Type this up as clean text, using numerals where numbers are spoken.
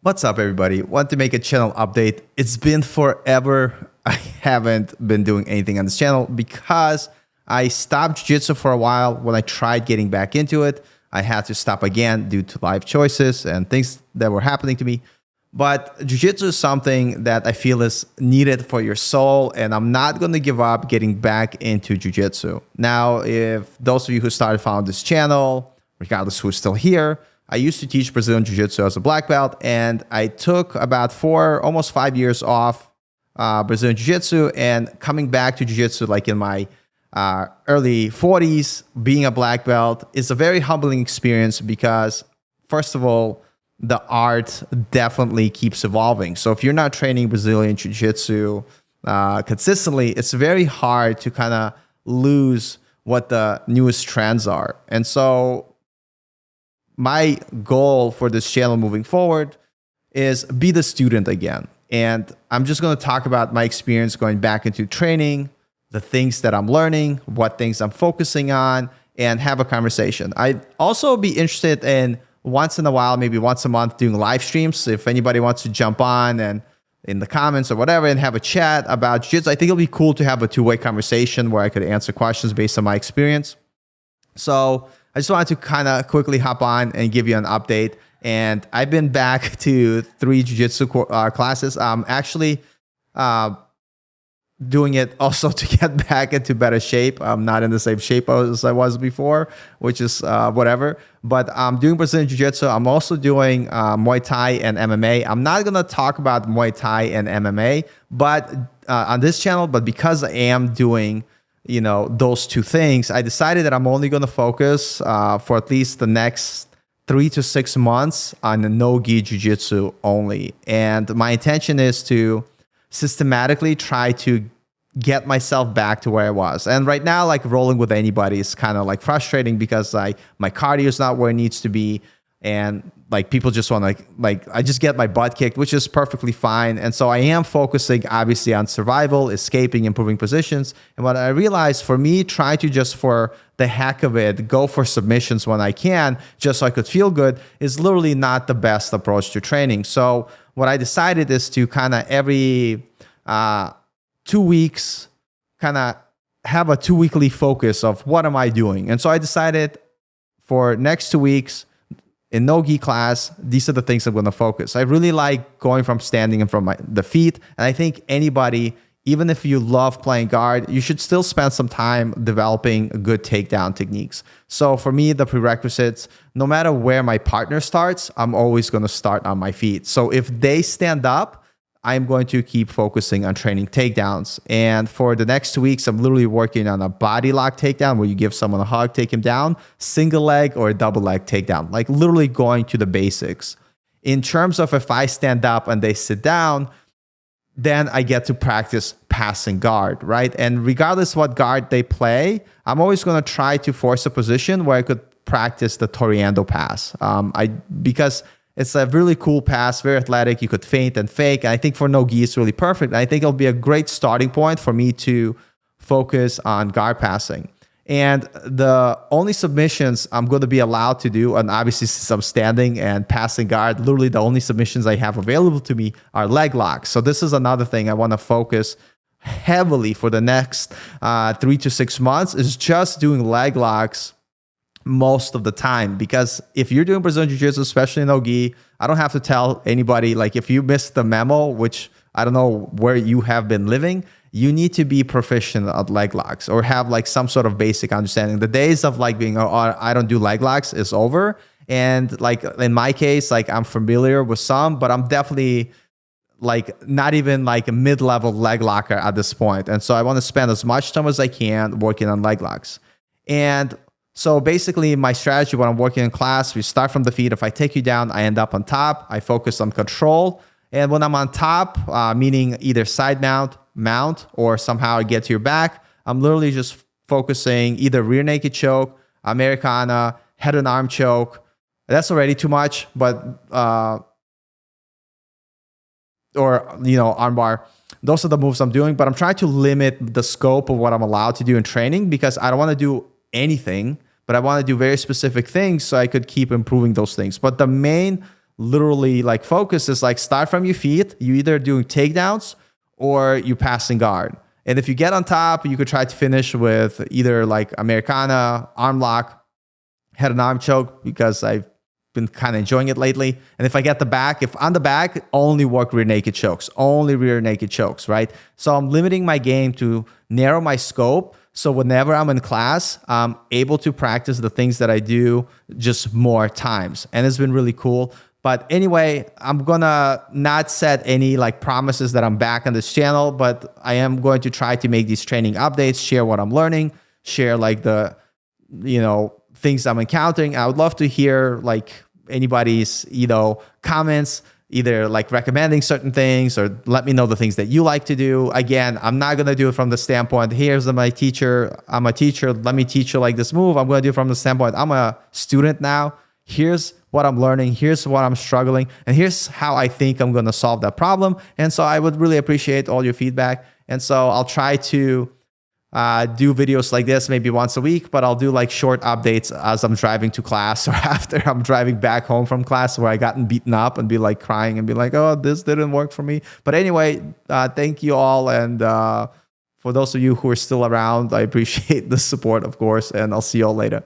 What's up, everybody? Want to make a channel update. It's been forever. I haven't been doing anything on this channel because I stopped jiu-jitsu for a while. When I tried getting back into it, I had to stop again due to life choices and things that were happening to me. But jiu-jitsu is something that I feel is needed for your soul, and I'm not going to give up getting back into jiu-jitsu. Now, if those of you who started following this channel, regardless who's still here, I used to teach Brazilian Jiu-Jitsu as a black belt, and I took about almost 5 years off Brazilian Jiu-Jitsu, and coming back to Jiu-Jitsu like in my early 40s, being a black belt is a very humbling experience because, first of all, the art definitely keeps evolving. So if you're not training Brazilian Jiu-Jitsu consistently, it's very hard to kind of lose what the newest trends are. And so my goal for this channel moving forward is be the student again. And I'm just going to talk about my experience going back into training, the things that I'm learning, what things I'm focusing on, and have a conversation. I'd also be interested in once in a while, maybe once a month, doing live streams. If anybody wants to jump on and in the comments or whatever and have a chat about jiu-jitsu, I think it'll be cool to have a two-way conversation where I could answer questions based on my experience. So I just wanted to kind of quickly hop on and give you an update. And I've been back to 3 jiu-jitsu classes. I'm actually doing it also to get back into better shape. I'm not in the same shape as I was before, which is whatever. But I'm doing Brazilian Jiu-Jitsu. I'm also doing Muay Thai and MMA. I'm not going to talk about Muay Thai and MMA but on this channel, but because I am doing those two things, I decided that I'm only going to focus for at least the next 3 to 6 months on the no-gi jiu-jitsu only. And my intention is to systematically try to get myself back to where I was. And right now, like rolling with anybody is kind of like frustrating because my cardio is not where it needs to be. And like people just want like I just get my butt kicked, which is perfectly fine. And so I am focusing obviously on survival, escaping, improving positions. And what I realized, for me, trying to just for the heck of it, go for submissions when I can, just so I could feel good, is literally not the best approach to training. So what I decided is to kind of every 2 weeks, kind of have a 2-weekly focus of what am I doing. And so I decided for next 2 weeks, in no-gi class, these are the things I'm going to focus. I really like going from standing and from the feet. And I think anybody, even if you love playing guard, you should still spend some time developing good takedown techniques. So for me, the prerequisites, no matter where my partner starts, I'm always going to start on my feet. So if they stand up, I'm going to keep focusing on training takedowns. And for the next 2 weeks, I'm literally working on a body lock takedown where you give someone a hug, take him down, single leg or a double leg takedown, like literally going to the basics. In terms of if I stand up and they sit down, then I get to practice passing guard, right? And regardless what guard they play, I'm always going to try to force a position where I could practice the Toriando pass. Because it's a really cool pass, very athletic. You could feint and fake. And I think for no-gi, it's really perfect. And I think it'll be a great starting point for me to focus on guard passing. And the only submissions I'm going to be allowed to do, and obviously since I'm standing and passing guard, literally the only submissions I have available to me are leg locks. So this is another thing I want to focus heavily for the next 3 to 6 months, is just doing leg locks most of the time. Because if you're doing Brazilian Jiu-Jitsu, especially in no-gi, I don't have to tell anybody, like if you missed the memo, which I don't know where you have been living, you need to be proficient at leg locks or have like some sort of basic understanding. The days of like being, oh, I don't do leg locks is over. And like in my case, like I'm familiar with some, but I'm definitely like not even like a mid-level leg locker at this point. And so I want to spend as much time as I can working on leg locks. And so basically my strategy when I'm working in class, we start from the feet. If I take you down, I end up on top. I focus on control. And when I'm on top, meaning either side mount, or somehow I get to your back, I'm literally just focusing either rear naked choke, Americana, head and arm choke. That's already too much, but or armbar. Those are the moves I'm doing, but I'm trying to limit the scope of what I'm allowed to do in training because I don't want to do anything, but I want to do very specific things so I could keep improving those things. But the main literally like focus is like start from your feet. You either doing takedowns or you passing guard. And if you get on top, you could try to finish with either like Americana, arm lock, head and arm choke, because I've been kind of enjoying it lately. And if I get the back, if on the back, only work rear naked chokes, only rear naked chokes, right? So I'm limiting my game to narrow my scope. So whenever I'm in class, I'm able to practice the things that I do just more times. And it's been really cool. But anyway, I'm gonna not set any like promises that I'm back on this channel, but I am going to try to make these training updates, share what I'm learning, share like the, things I'm encountering. I would love to hear like anybody's, comments, either like recommending certain things or let me know the things that you like to do. Again, I'm not going to do it from the standpoint, here's my teacher, I'm a teacher, let me teach you like this move. I'm going to do it from the standpoint, I'm a student now. Here's what I'm learning. Here's what I'm struggling. And here's how I think I'm going to solve that problem. And so I would really appreciate all your feedback. And so I'll try to do videos like this maybe once a week, but I'll do like short updates as I'm driving to class or after I'm driving back home from class where I gotten beaten up and be like crying and be like, oh, this didn't work for me. But anyway, thank you all. And for those of you who are still around, I appreciate the support, of course, and I'll see you all later.